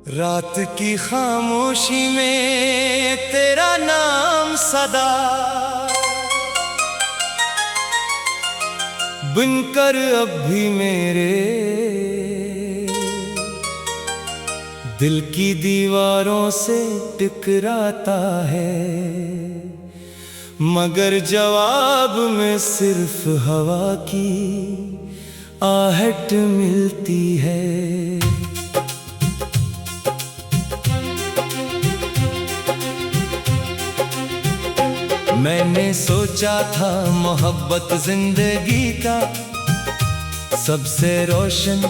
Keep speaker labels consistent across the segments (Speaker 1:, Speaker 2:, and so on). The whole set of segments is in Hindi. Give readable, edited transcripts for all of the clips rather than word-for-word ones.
Speaker 1: रात की खामोशी में तेरा नाम सदा बनकर अब भी मेरे दिल की दीवारों से टकराता है, मगर जवाब में सिर्फ हवा की आहट मिलती है। मैंने सोचा था मोहब्बत जिंदगी का सबसे रोशन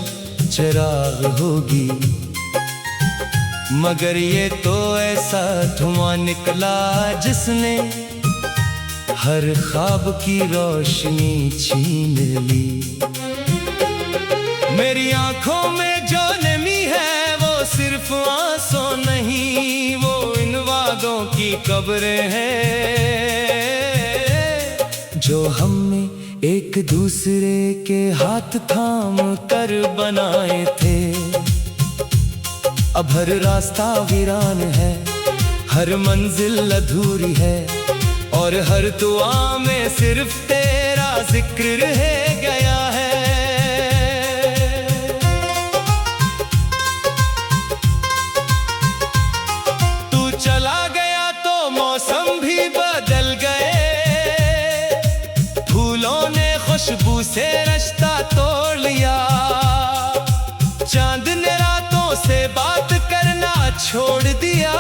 Speaker 1: चिराग होगी, मगर ये तो ऐसा धुआं निकला जिसने हर ख्वाब की रोशनी छीन ली। मेरी आंखों में जो नमी है वो सिर्फ आंसू नहीं, वो इन वादों की कब्रें हैं जो हमने एक दूसरे के हाथ थाम कर बनाए थे। अब हर रास्ता वीरान है, हर मंजिल अधूरी है, और हर दुआ में सिर्फ तेरा जिक्र रह गया है। तू चला गया तो मौसम भी बदल गए, फूलों ने खुशबू से रिश्ता तोड़ लिया, चांद ने रातों से बात करना छोड़ दिया,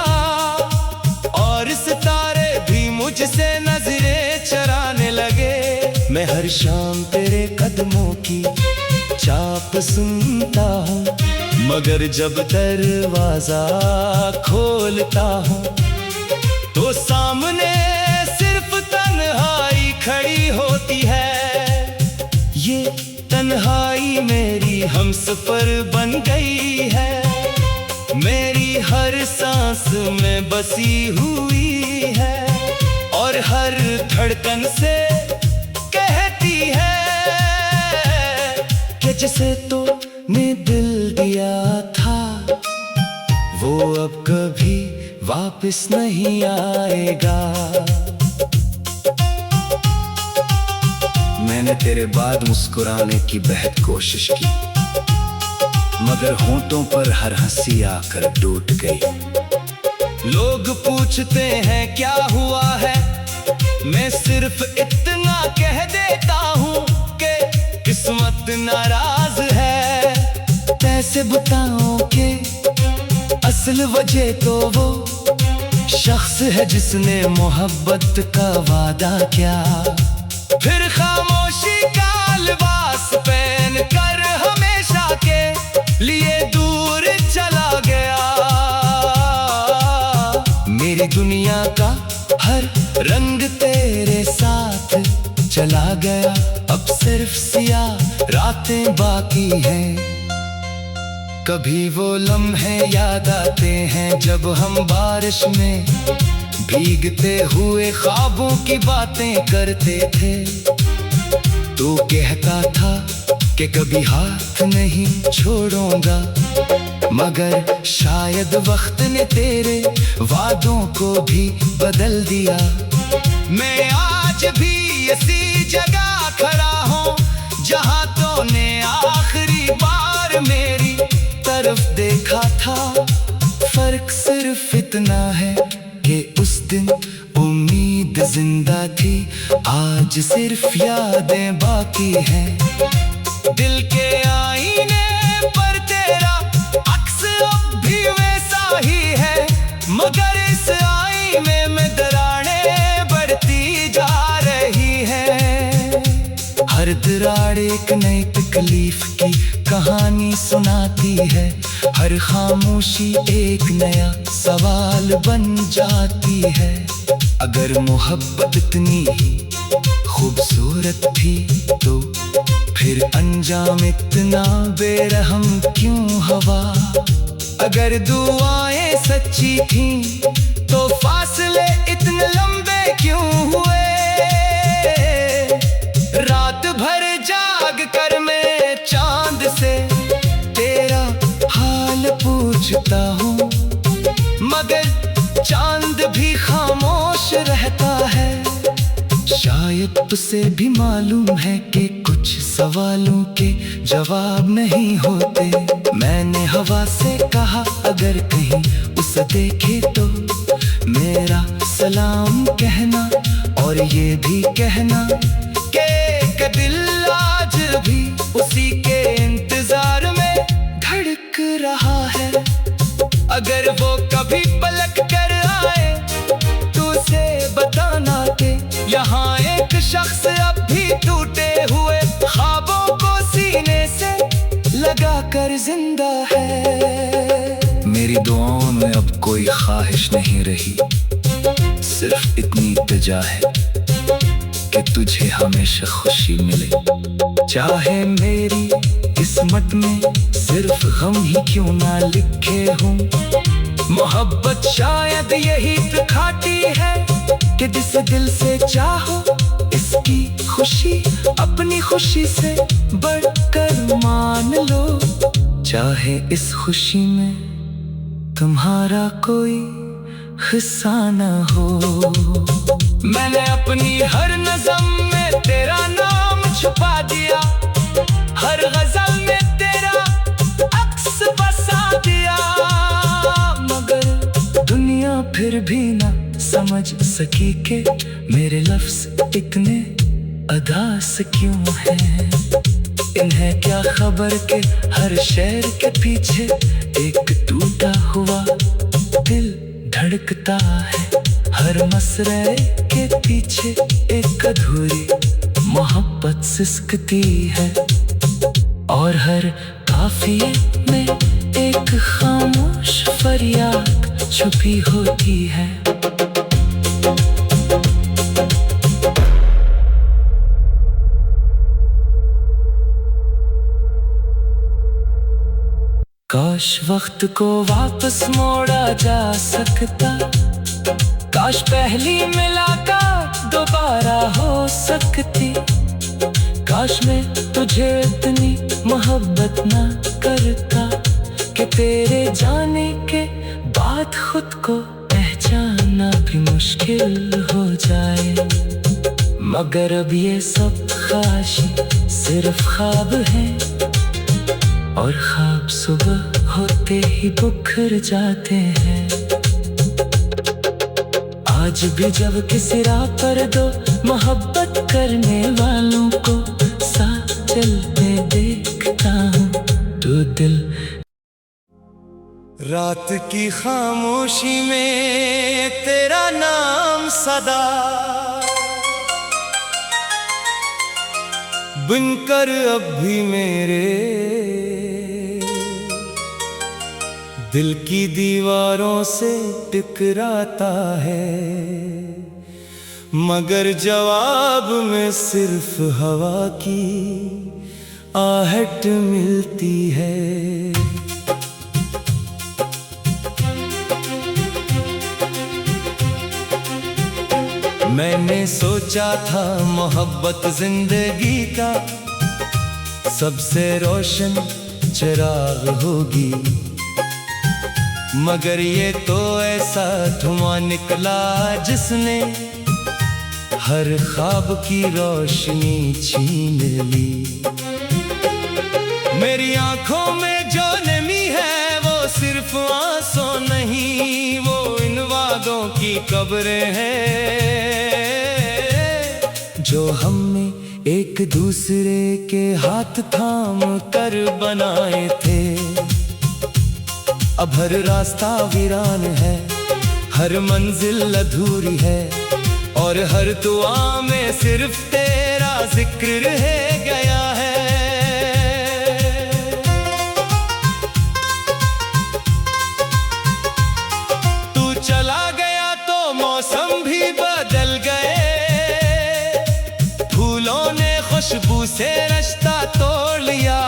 Speaker 1: और सितारे भी मुझसे नजरें चराने लगे। मैं हर शाम तेरे कदमों की चाप सुनता हूँ, मगर जब दरवाजा खोलता हूँ तो सामने सिर्फ तन्हाई खड़ी होती है। ये तन्हाई मेरी हमसफर बन गई है, मेरी हर सांस में बसी हुई है, और हर धड़कन से कहती है कि जिसे तो ने दिल दिया था वो अब कभी वापस नहीं आएगा। मैंने तेरे बाद मुस्कुराने की बेहद कोशिश की, मगर होंठों पर हर हंसी आकर टूट गई। लोग पूछते हैं क्या हुआ है, मैं सिर्फ इतना कह देता हूँ कि किस्मत नाराज है। कैसे बताऊं कि असल वजह तो वो शख्स है जिसने मोहब्बत का वादा किया, फिर खामोशी का लिबास पहन कर हमेशा के लिए दूर चला गया। मेरी दुनिया का हर रंग तेरे साथ चला गया, अब सिर्फ सियाह रातें बाकी हैं। कभी वो लम्हे याद आते हैं जब हम बारिश में भीगते हुए ख्वाबों की बातें करते थे। तू कहता था कि कभी हाथ नहीं छोड़ूंगा, मगर शायद वक्त ने तेरे वादों को भी बदल दिया। मैं आज भी इसी जगह खड़ा हूँ जहाँ तूने आखिरी बार मेरी तरफ देखा था। फर्क सिर्फ इतना है कि उस दिन उम्मीद जिंदा थी, आज सिर्फ यादें बाकी हैं। दिल के आईने पर तेरा अक्स अब भी वैसा ही है, मगर इस आईने में दरारें बढ़ती जा रही हैं। हर दरार एक नई तकलीफ की कहानी सुनाती है, हर खामोशी एक नया सवाल बन जाती है। अगर मोहब्बत इतनी ही खूबसूरत थी तो फिर अंजाम इतना बेरहम क्यों हवा। अगर दुआएं सच्ची थी तो फासले इतने लंबे क्यों हुए। रात भर जाग कर मैं चांद से तेरा हाल पूछ पूछता हूँ, मगर चांद भी खामोश रहता है। शायद तुझे भी मालूम है कि कुछ सवालों के जवाब नहीं होते। मैंने हवा से कहा अगर कहीं उसे देखे तो मेरा सलाम कहना, और ये भी कहना कि दिल आज भी उसी के इंतजार में धड़क रहा है। अगर वो कभी पलट कर आए तो उसे बताना कि यहाँ एक शख्स अब भी टूटे हुए ख्वाबों को सीने से लगा कर जिंदा है। मेरी दुआओं में अब कोई ख्वाहिश नहीं रही, सिर्फ इतनी इल्तिजा है कि तुझे हमेशा खुशी मिले। चाहे मेरी किस्मत में सिर्फ गम ही क्यों ना लिखे हूँ, मोहब्बत शायद यही दिखाती है कि जिस दिल से चाहो इसकी खुशी अपनी खुशी से बढ़कर मान लो। चाहे इस खुशी में तुम्हारा कोई हिस्सा न हो। मैंने अपनी हर नज़म में तेरा नाम छुपा दिया, हर गजल में तेरा अक्स बसा दिया, मगर दुनिया फिर भी ना समझ सकी कि मेरे लफ्ज इतने अदास क्यों हैं। इन्हें क्या खबर के हर शेर के पीछे एक टूटा हुआ दिल धड़कता है, हर मसरे के पीछे एक अधूरी मोहब्बत सिसकती है, और हर काफिये में एक खामोश फरियाद छुपी होती है। काश वक्त को वापस मोड़ा जा सकता, काश पहली मुलाकात दोबारा हो सकती, काश मैं तुझे इतनी मोहब्बत ना करता कि तेरे जाने के बाद खुद को पहचानना भी मुश्किल हो जाए। मगर अब ये सब ख्वाहिशें सिर्फ ख्वाब हैं, और ख्वाब सुबह होते ही बिखर जाते हैं। आज भी जब किसी राह पर दो मोहब्बत करने वालों को साथ चलते देखता हूँ तो दिल। रात की खामोशी में तेरा नाम सदा बनकर अब भी मेरे दिल की दीवारों से टकराता है, मगर जवाब में सिर्फ हवा की आहट मिलती है। मैंने सोचा था मोहब्बत जिंदगी का सबसे रोशन चिराग होगी, मगर ये तो ऐसा धुआं निकला जिसने हर ख्वाब की रोशनी छीन ली। मेरी आंखों में जो नमी है वो सिर्फ आंसू नहीं, वो इन वादों की कब्रें हैं जो हमने एक दूसरे के हाथ थाम कर बनाए थे। अब हर रास्ता वीरान है, हर मंजिल अधूरी है, और हर दुआ में सिर्फ तेरा जिक्र रह गया है। तू चला गया तो मौसम भी बदल गए, फूलों ने खुशबू से रिश्ता तोड़ लिया,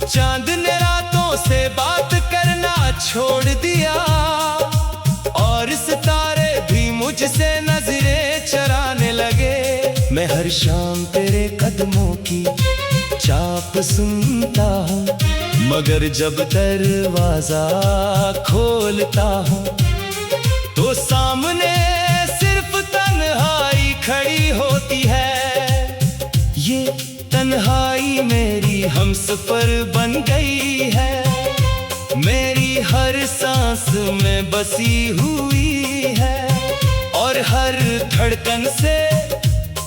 Speaker 1: चांद ने रातों से बात करना छोड़ दिया, और सितारे भी मुझसे नजरें चराने लगे। मैं हर शाम तेरे कदमों की चाप सुनता हूँ, मगर जब दरवाजा खोलता हूँ तो सामने सिर्फ तन्हाई खड़ी होती है। ये तन्हाई मेरी हमसफर बन गई है, मेरी हर सांस में बसी हुई है और हर धड़कन से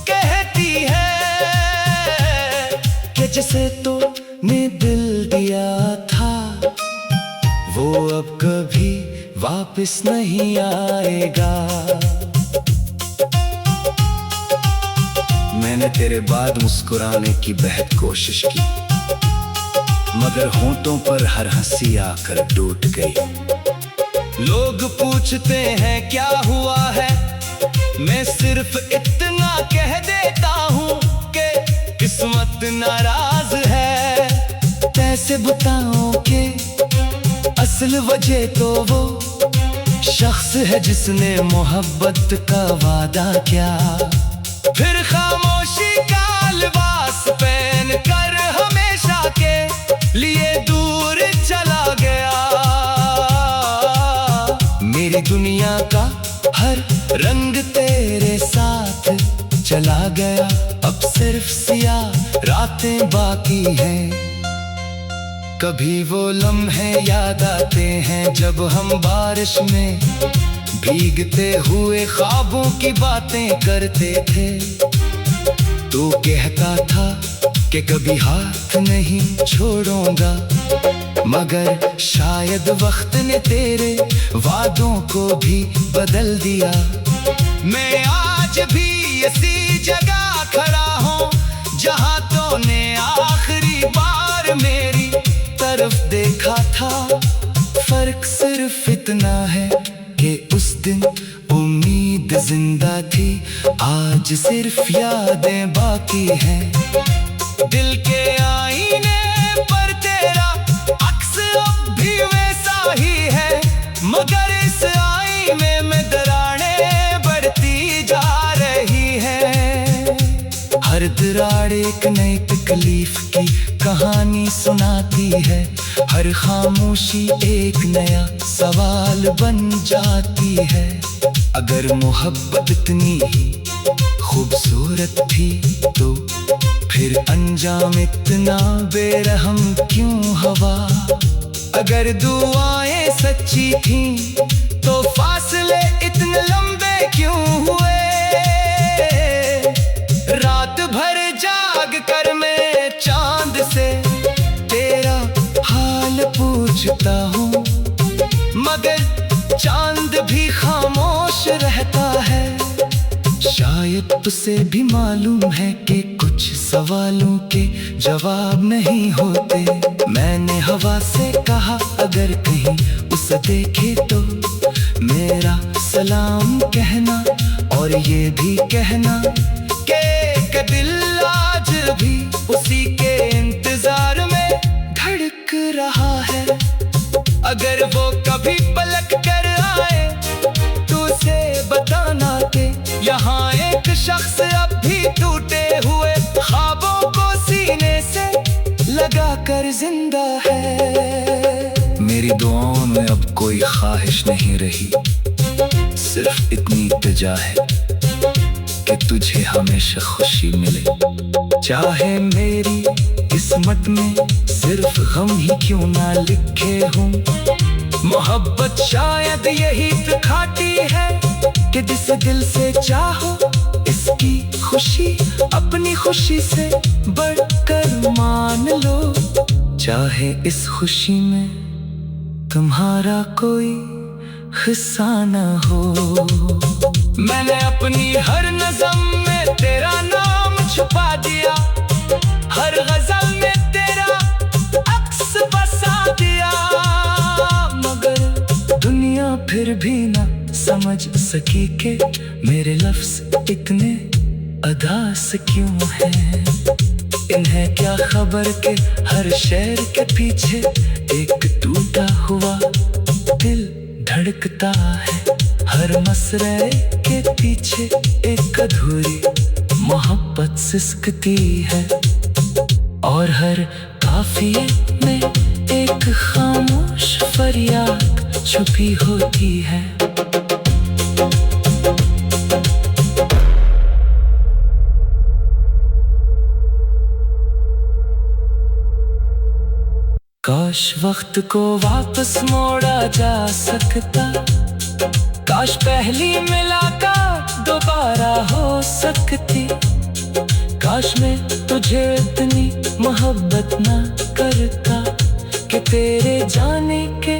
Speaker 1: कहती है कि जिसे तो ने दिल दिया था वो अब कभी वापस नहीं आएगा। मैंने तेरे बाद मुस्कुराने की बेहद कोशिश की, मगर होंठों पर हर हंसी आकर टूट गई। लोग पूछते हैं क्या हुआ है, मैं सिर्फ इतना कह देता हूँ कि किस्मत नाराज है। कैसे बताऊं कि असल वजह तो वो शख्स है जिसने मोहब्बत का वादा किया, फिर खामोशी का लिबास पहन कर हमेशा के लिए दूर चला गया। मेरी दुनिया का हर रंग तेरे साथ चला गया, अब सिर्फ सियाह रातें बाकी हैं। कभी वो लम्हे याद आते हैं जब हम बारिश में भीगते हुए ख्वाबों की बातें करते थे। तू कहता था कि कभी हाथ नहीं छोड़ूंगा, मगर शायद वक्त ने तेरे वादों को भी बदल दिया। मैं आज भी इसी जगह खड़ा हूँ जहाँ तूने आखिरी बार मेरी तरफ देखा था। फर्क सिर्फ इतना है कि उस दिन उम्मीद जिंदा थी, आज सिर्फ यादें बाकी हैं। दिल के आईने पर तेरा अक्स अब भी वैसा ही है, मगर इस आईने में दरारें बढ़ती जा रही है। हर दरार एक नई तकलीफ की कहानी सुनाती है, हर खामोशी एक नया सवाल बन जाती है। अगर मोहब्बत इतनी ही खूबसूरत थी तो फिर अंजाम इतना बेरहम क्यों हवा। अगर दुआएं सच्ची थीं तो फासले इतने लंबे क्यों हुए। रात भर जाग कर मैं चांद से तेरा हाल पूछता हूँ, मगर चांद भी खामोश रहता है। शायद तुझे भी मालूम है कि कुछ सवालों के जवाब नहीं होते। मैंने हवा से कहा अगर कहीं उसे देखे तो मेरा सलाम कहना, और ये भी कहना कि दिल आज भी उसी के इंतजार में धड़क रहा है। अगर वो कभी पलट कर आए तो उसे बताना कि यहाँ एक शख्स अब भी टूटे हुए ख्वाबों को सीने से लगा कर जिंदा है। मेरी दुआओं में अब कोई ख्वाहिश नहीं रही, सिर्फ इतनी इल्तिजा है कि तुझे हमेशा खुशी मिले। चाहे मेरी किस्मत में सिर्फ गम ही क्यों ना लिखे हूँ, मोहब्बत शायद यही दिखाती है कि जिस दिल से चाहो इसकी खुशी अपनी खुशी से बढ़कर मान लो। चाहे इस खुशी में तुम्हारा कोई हिस्सा न हो। मैंने अपनी हर नज़म में तेरा नाम छुपा दिया, हर गजल में तेरा अक्स बसा दिया, मगर दुनिया फिर भी ना समझ सकी कि मेरे लफ्ज इतने अदास क्यों हैं। इन्हें क्या खबर के हर शेर के पीछे एक टूटा हुआ दिल धड़कता है, हर मसरे के पीछे एक अधूरी मोहब्बत सिसकती है, और हर काफिये में एक खामोश फरियाद छुपी होती है। काश वक्त को वापस मोड़ा जा सकता, काश पहली मुलाकात दोबारा हो सकती, काश मैं तुझे इतनी मोहब्बत ना करता कि तेरे जाने के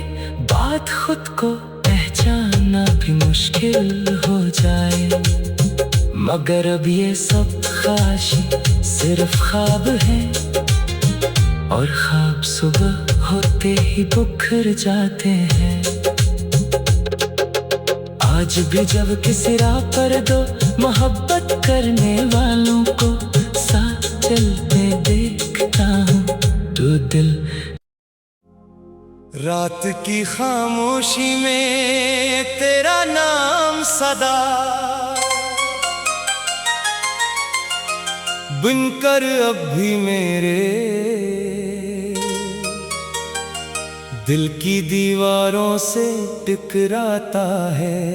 Speaker 1: बाद खुद को पहचानना भी मुश्किल हो जाए। मगर अब ये सब ख्वाहिशें सिर्फ ख्वाब हैं, और ख्वाब सुबह होते ही बिखर जाते हैं। आज भी जब किसी राह पर दो मोहब्बत करने वालों को साथ चलते देखता हूँ, तो दिल रात की खामोशी में तेरा नाम सदा बनकर अब भी मेरे दिल की दीवारों से टकराता है।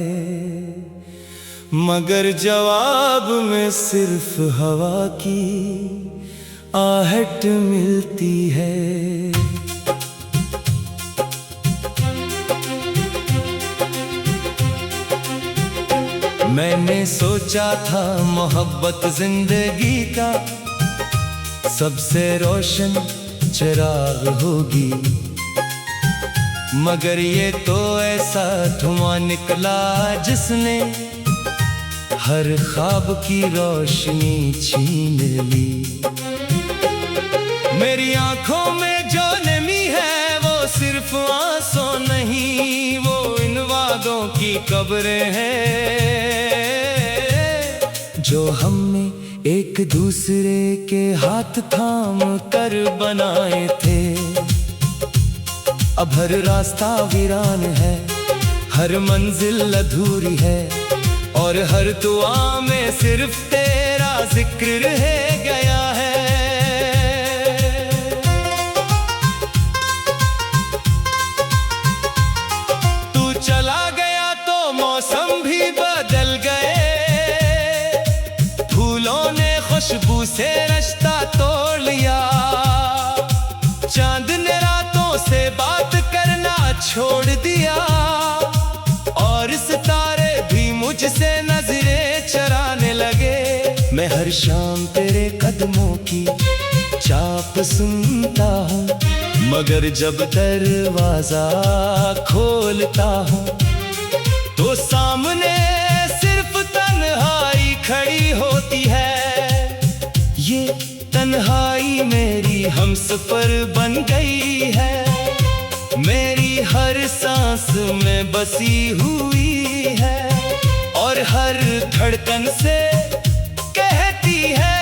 Speaker 1: मगर जवाब में सिर्फ हवा की आहट मिलती है। मैंने सोचा था मोहब्बत जिंदगी का सबसे रोशन चिराग होगी, मगर ये तो ऐसा धुआं निकला जिसने हर ख्वाब की रोशनी छीन ली। मेरी आंखों में जो नमी है वो सिर्फ आंसू नहीं, वो इन वादों की कब्रें हैं जो हमने एक दूसरे के हाथ थाम कर बनाए थे। अब हर रास्ता वीरान है, हर मंजिल अधूरी है, और हर दुआ में सिर्फ तेरा जिक्र रह गया है। तू चला गया तो मौसम भी बदल गए, फूलों ने खुशबू से रिश्ता तोड़ लिया, चांद ने रातों से बात करना छोड़ दिया, और सितारे भी मुझसे नजरें चराने लगे। मैं हर शाम तेरे कदमों की चाप सुनता हूँ, मगर जब दरवाजा खोलता हूँ तो सामने सिर्फ तन्हाई खड़ी होती है। ये तन्हाई मेरी हमसफर बन गई है, मेरी हर सांस में बसी हुई है, और हर धड़कन से कहती है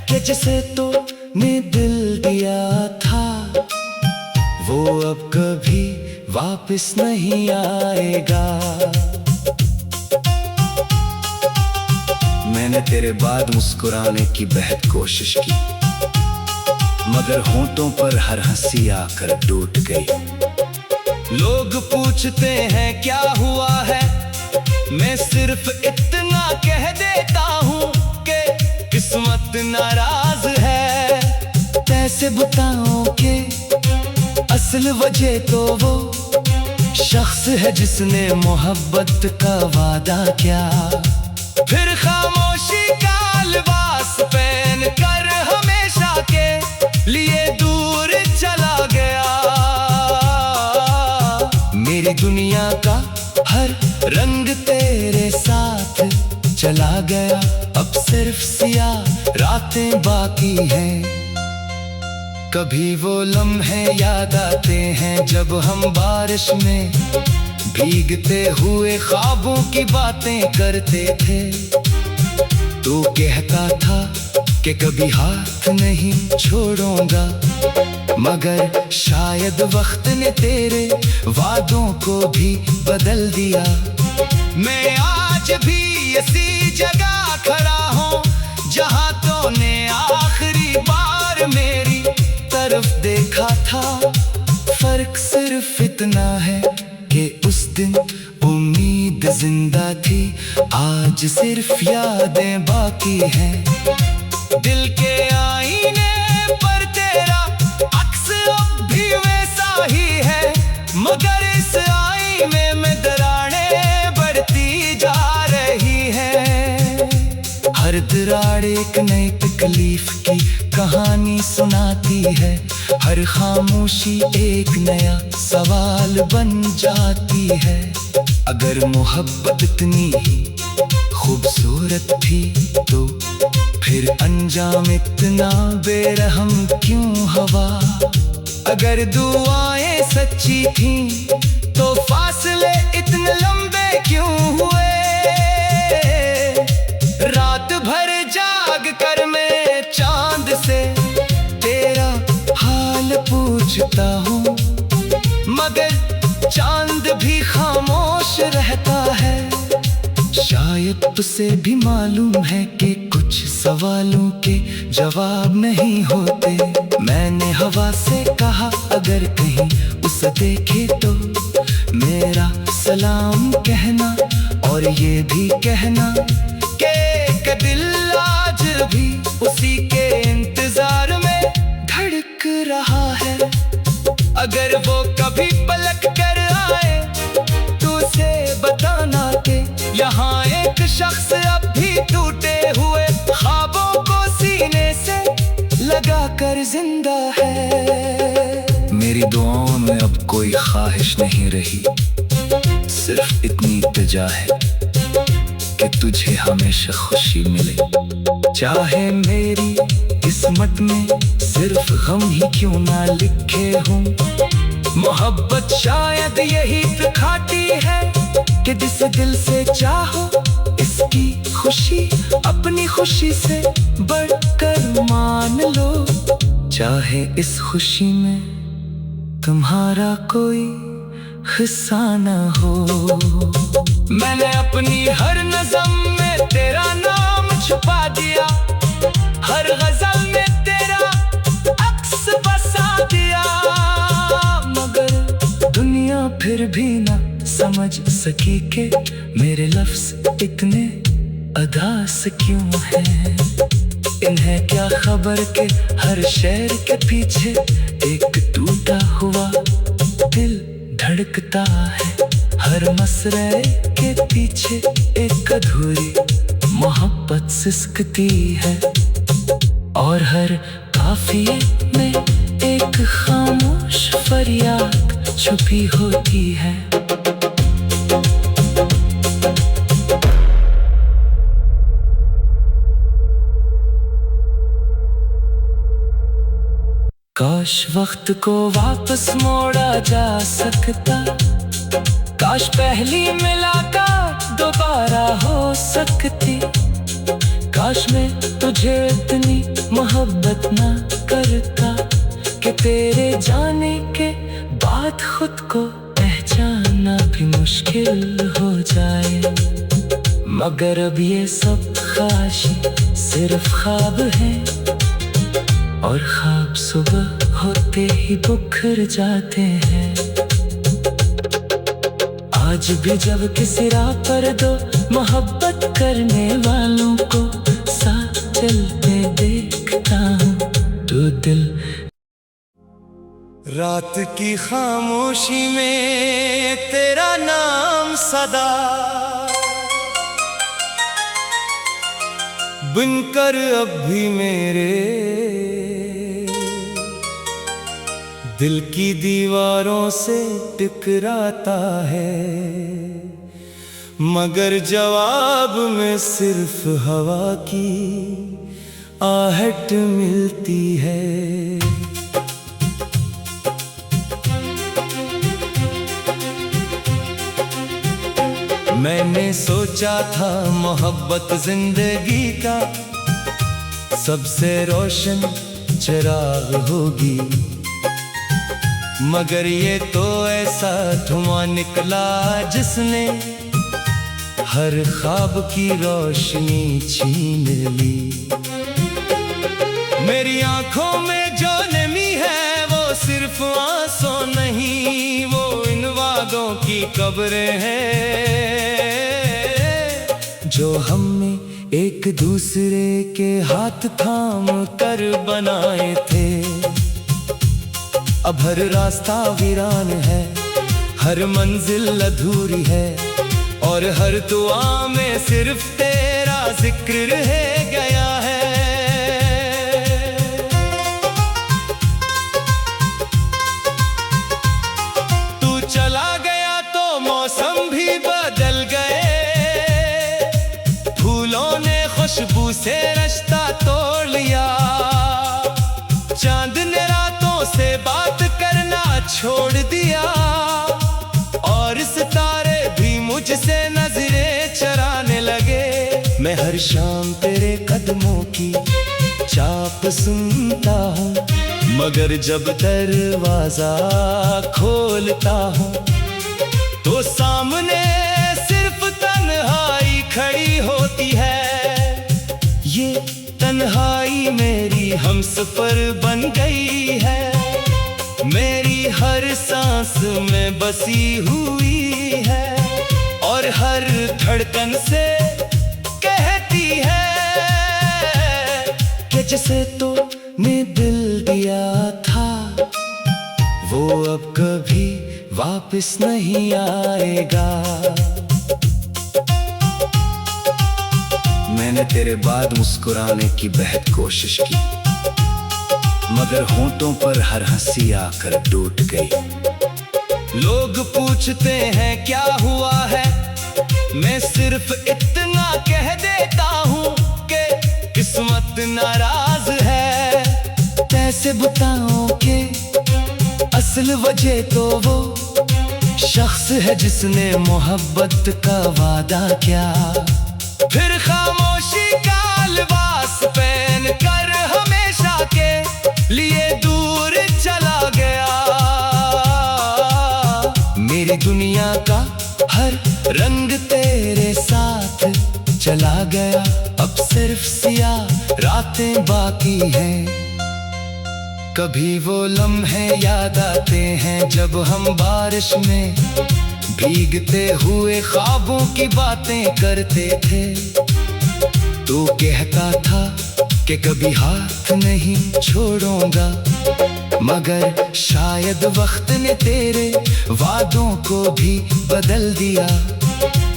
Speaker 1: कि जिसे तो ने दिल दिया था वो अब कभी वापस नहीं आएगा। मैंने तेरे बाद मुस्कुराने की बेहद कोशिश की, मगर होंठों पर हर हंसी आकर टूट गई। लोग पूछते हैं क्या हुआ है, मैं सिर्फ इतना कह देता हूँ कि किस्मत नाराज है। कैसे बताऊं कि असल वजह तो वो शख्स है जिसने मोहब्बत का वादा किया, फिर खामोशी का लिबास पहन कर हमेशा के लिए दूर चला गया। मेरी दुनिया का हर रंग तेरे साथ चला गया, अब सिर्फ सियाह रातें बाकी हैं। कभी वो लम्हे याद आते हैं जब हम बारिश में भीगते हुए ख्वाबों की बातें करते थे। तू कहता था कि कभी हाथ नहीं छोड़ूंगा, मगर शायद वक्त ने तेरे वादों को भी बदल दिया। मैं आज भी इसी जगह खड़ा हूँ जहाँ तूने आखिरी बार मेरी तरफ देखा था। फर्क सिर्फ इतना है कि उस दिन उम्मीद जिंदा थी, आज सिर्फ यादें बाकी हैं। दिल के आईने पर तेरा अक्स अब भी वैसा ही है, मगर इस आईने में दरारें बढ़ती जा रही है। हर दरार एक नई तकलीफ की कहानी सुनाती है, हर खामोशी एक नया सवाल बन जाती है। अगर मोहब्बत इतनी ही खूबसूरत थी तो फिर अंजाम इतना बेरहम क्यों हवा। अगर दुआएं सच्ची थीं तो फासले इतने लंबे क्यों हुए। रात भर जाग कर मैं चांद से तेरा हाल पूछता हूँ, मगर चांद भी खामोश रहता है। शायद तुझे भी मालूम है कि कुछ सवालों के जवाब नहीं होते। मैंने हवा से कहा अगर कहीं उसे देखे तो मेरा सलाम कहना, और ये भी कहना कि दिल आज भी उसी के इंतजार में धड़क रहा है। अगर वो कभी पलट कर आए तो उसे बताना कि यहाँ एक शख्स अब भी टूटे हुए ख्वाबों को सीने से लगा कर जिंदा है। मेरी दुआओं में अब कोई ख्वाहिश नहीं रही, सिर्फ इतनी इल्तिजा है कि तुझे हमेशा खुशी मिले। चाहे मेरी किस्मत में सिर्फ गम ही क्यों ना लिखे हूँ। मोहब्बत शायद यही दिखाती है कि जिस दिल से चाहो इसकी खुशी अपनी खुशी से बढ़कर मान लो। चाहे इस खुशी में तुम्हारा कोई हिस्सा न हो। मैंने अपनी हर नज़म में तेरा नाम छुपा दिया, हर गजल में तेरा अक्स बसा दिया, मगर दुनिया फिर भी ना समझ सकी कि मेरे लफ्ज इतने अदास क्यों हैं। इन्हें क्या खबर के हर शेर के पीछे एक टूटा हुआ दिल धड़कता है, हर मसरे के पीछे एक अधूरी मोहब्बत सिसकती है, और हर काफिये में एक खामोश फरियाद छुपी होती है। काश वक्त को वापस मोड़ा जा सकता, काश पहली मुलाकात दोबारा हो सकती, काश मैं तुझे इतनी मोहब्बत ना करता कि तेरे जाने के बाद खुद को पहचानना भी मुश्किल हो जाए। मगर अब ये सब ख्वाहिश सिर्फ ख्वाब है, और ख्वाब सुबह होते ही बिखर जाते हैं। आज भी जब किसी राह पर दो मोहब्बत करने वालों को साथ चलते देखता हूँ तो दिल। रात की खामोशी में तेरा नाम सदा बुनकर अब भी मेरे दिल की दीवारों से टकराता है, मगर जवाब में सिर्फ हवा की आहट मिलती है। मैंने सोचा था मोहब्बत जिंदगी का सबसे रोशन चिराग होगी, मगर ये तो ऐसा धुआं निकला जिसने हर ख्वाब की रोशनी छीन ली। मेरी आंखों में जो नमी है सिर्फ आंसू नहीं, वो इन वादों की कब्रें हैं जो हमने एक दूसरे के हाथ थाम कर बनाए थे। अब हर रास्ता वीरान है, हर मंजिल अधूरी है, और हर दुआ में सिर्फ तेरा जिक्र रह गया है। तू चला गया तो मौसम भी बदल गए, फूलों ने खुशबू से रिश्ता तोड़ लिया, चांद ने रातों से बात करना छोड़ दिया, और सितारे भी मुझसे नजरें चराने लगे। मैं हर शाम तेरे कदमों की चाप सुनता हूँ, मगर जब दरवाजा खोलता हूँ तो सामने सिर्फ तन्हाई खड़ी होती है। ये तन्हाई मेरी हमसफर बन गई है, मेरी हर सांस में बसी हुई है, और हर धड़कन से कहती है कि जिसे तूने दिल दिया था वो अब कभी वापस नहीं आएगा। मैंने तेरे बाद मुस्कुराने की बेहद कोशिश की, मगर होंठों पर हर हंसी आकर टूट गई। लोग पूछते हैं क्या हुआ है, मैं सिर्फ इतना कह देता हूँ कि किस्मत नाराज है। कैसे बताऊं कि असल वजह तो वो शख्स है जिसने मोहब्बत का वादा किया, फिर खामोशी का लिबास पहन कर हमेशा के लिए दूर चला गया। मेरी दुनिया का हर रंग तेरे साथ चला गया, अब सिर्फ सियाह रातें बाकी हैं। कभी वो लम्हे याद आते हैं जब हम बारिश में भीगते हुए ख्वाबों की बातें करते थे। तू कहता था कि कभी हाथ नहीं छोड़ूंगा, मगर शायद वक्त ने तेरे वादों को भी बदल दिया।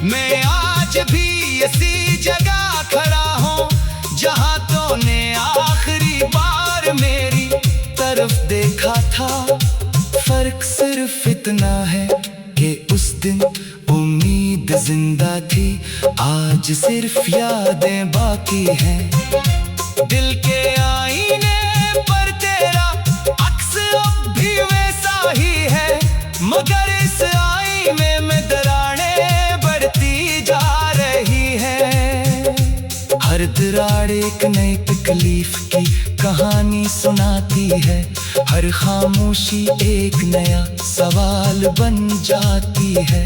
Speaker 1: मैं आज भी इसी जगह खड़ा हूँ जहाँ तूने आखिरी बार मेरी तरफ देखा था। फर्क सिर्फ इतना है कि उस दिन उम्मीद जिंदा थी, आज सिर्फ यादें बाकी हैं। दिल के आईने पर तेरा अक्स अब भी वैसा ही है, मगर इस आईने में दरारें बढ़ती जा रही हैं। हर दरार एक नई तकलीफ की कहानी सुनाती है, हर खामोशी एक नया सवाल बन जाती है।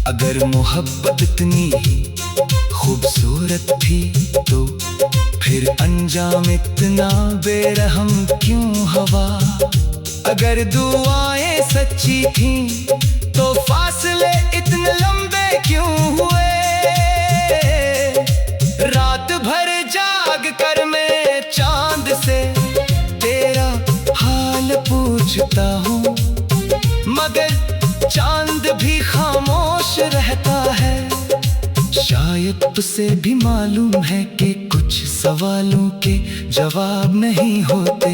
Speaker 1: अगर मोहब्बत इतनी ही खूबसूरत थी तो फिर अंजाम इतना बेरहम क्यों हवा। अगर दुआएं सच्ची थी तो फासले इतने लंबे क्यों हुए। रात भर जाग कर मैं चांद से तेरा हाल पूछता हूँ, मगर चांद भी खामोश रहता है। शायद तुझे भी मालूम है कि कुछ सवालों के जवाब नहीं होते।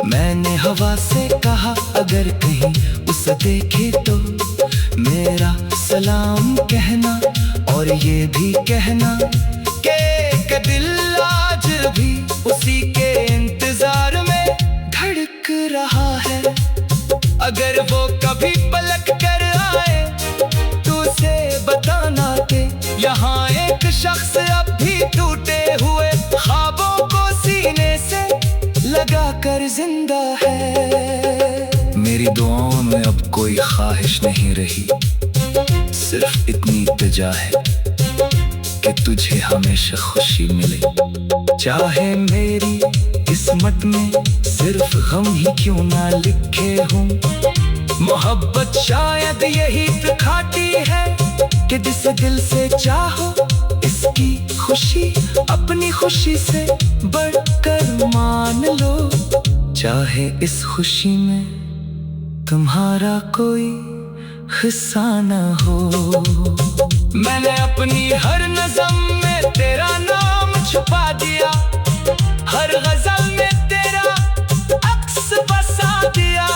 Speaker 1: मैंने हवा से कहा अगर कहीं उसे देखे तो मेरा सलाम कहना, और ये भी कहना कि दिल आज भी उसी के इंतजार में धड़क रहा है। अगर वो कभी पलट कर आए तो उसे बताना कि यहाँ एक शख्स अब भी टूटे हुए ख्वाबों को सीने से लगा कर जिंदा है। मेरी दुआओं में अब कोई ख्वाहिश नहीं रही, सिर्फ इतनी इल्तिजा है कि तुझे हमेशा खुशी मिले। चाहे मेरी किस्मत में सिर्फ गम ही क्यों ना लिखे हूँ। मोहब्बत शायद यही दिखाती है कि जिसे दिल से चाहो इसकी खुशी अपनी खुशी से बढ़कर मान लो। चाहे इस खुशी में तुम्हारा कोई हिस्सा न हो। मैंने अपनी हर नज़म में तेरा नाम छुपा दिया, हर गजल में तेरा अक्स बसा दिया।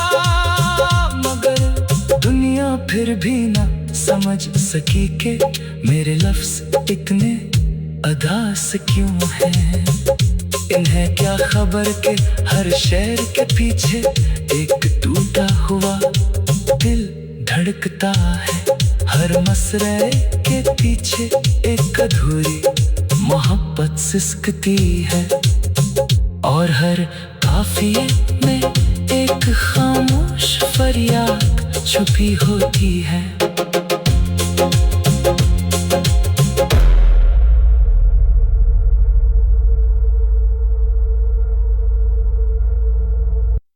Speaker 1: मगर दुनिया फिर भी ना समझ सकी कि मेरे लफ्ज इतने अदास क्यों हैं। इन्हें क्या खबर के हर शेर के पीछे एक टूटा हुआ दिल धड़कता है। हर मसरे के पीछे एक अधूरी मोहब्बत सिसकती है, और हर काफिये में एक खामोश फरियाद छुपी होती है।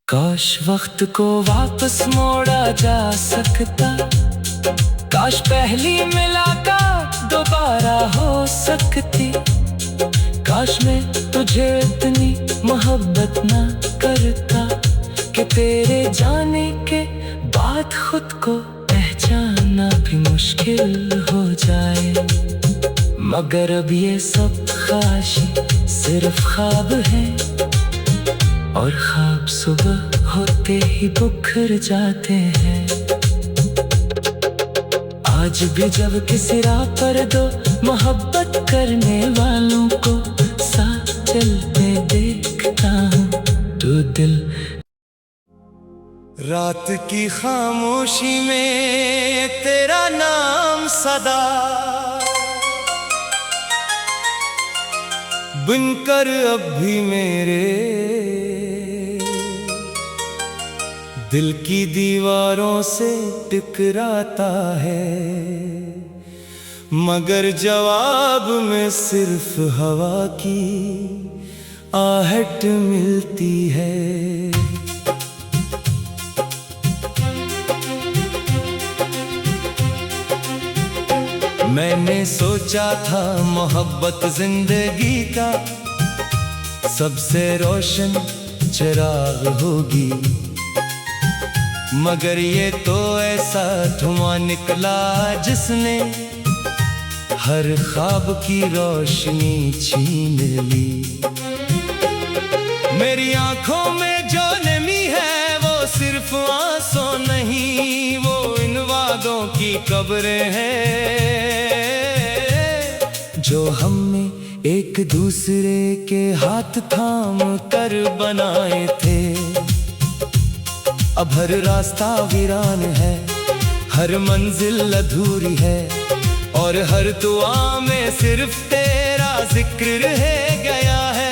Speaker 1: काश वक्त को वापस मोड़ा जा सकता, काश पहली मुलाकात दोबारा हो सकती। काश मैं तुझे इतनी मोहब्बत ना करता कि तेरे जाने के बाद खुद को पहचानना भी मुश्किल हो जाए। मगर अब ये सब ख्वाहिश सिर्फ ख्वाब है, और ख्वाब सुबह होते ही बिखर जाते हैं। आज भी जब किसी राह पर दो मोहब्बत करने वालों को साथ चलते देखता हूँ तो दिल। रात की खामोशी में तेरा नाम सदा बुनकर अब भी मेरे दिल की दीवारों से टकराता है। मगर जवाब में सिर्फ हवा की आहट मिलती है। मैंने सोचा था मोहब्बत जिंदगी का सबसे रोशन चिराग होगी, मगर ये तो ऐसा धुआं निकला जिसने हर ख्वाब की रोशनी छीन ली। मेरी आंखों में जो नमी है वो सिर्फ आंसू नहीं, वो इन वादों की कब्रें हैं जो हमने एक दूसरे के हाथ थाम कर बनाए थे। अब हर रास्ता वीरान है, हर मंजिल अधूरी है, और हर दुआ में सिर्फ तेरा जिक्र रह गया है।